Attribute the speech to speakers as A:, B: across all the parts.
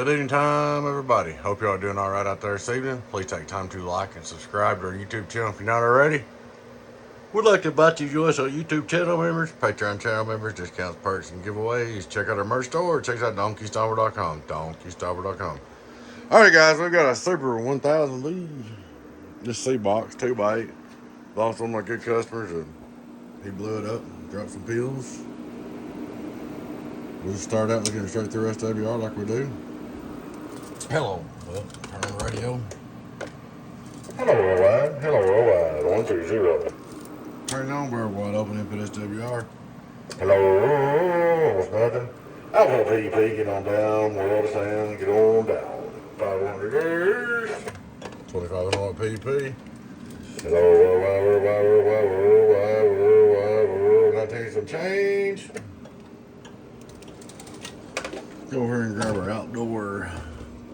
A: Good evening time, everybody. Hope y'all doing all right out there this evening. Please take time to like and subscribe to our YouTube channel if you're not already. We'd like to invite you to join us on YouTube channel members, Patreon channel members, discounts, perks, and giveaways. Check out our merch store. Check out DonkeyStomper.com. DonkeyStomper.com. All right, guys, we've got a Super 1000V. This C box, 2x8. Lost one of my good customers, and he blew it up and dropped some pills. We'll just start out looking straight through SWR like we do. Hello. Well, turn on the radio. Hello, worldwide. Hello, worldwide. 120. Turn it on, worldwide. Open input SWR. Hello. What's nothing? Alpha PP, get on down. World of sound, get on down. 500 years. 2500 PP. Hello, worldwide, worldwide, worldwide, worldwide, worldwide, worldwide. Can I tell you some change? Go over here and grab our outdoor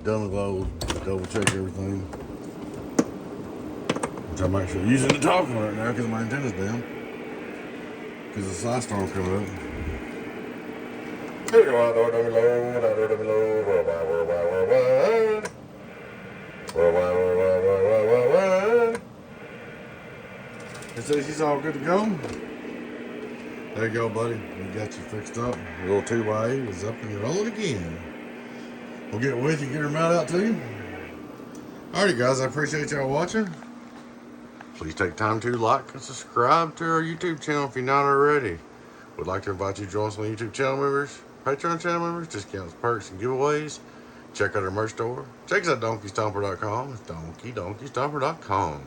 A: dummy globe, double check everything. Which I'm actually using to talk on right now because my antenna's down. Because the side storm coming up. Here we go, outdoor dummy load, outdoor dummy load, worldwide, worldwide, worldwide. Worldwide, worldwide, worldwide, worldwide. It says she's all good to go. There you go, buddy. We got you fixed up. Your little 2x8 is up and rolling again. We'll get with you, get her mount out to you. Alrighty, guys, I appreciate y'all watching. Please take time to like and subscribe to our YouTube channel if you're not already. We'd like to invite you to join us on the YouTube channel members, Patreon channel members, discounts, perks, and giveaways. Check out our merch store. Check us out DonkeyStomper.com. It's DonkeyStomper.com.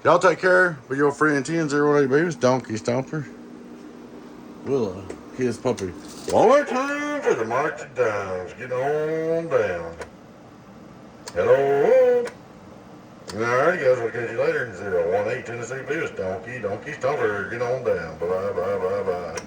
A: Y'all take care. Be your friend 10-0-8 It's Donkey Stomper. We'll kiss puppy one more time for the march of downs. Get on down. Hello. Alright, guys, we'll catch you later. 018 Tennessee Beavis. Donkey Stomper. Get on down. Bye bye bye bye.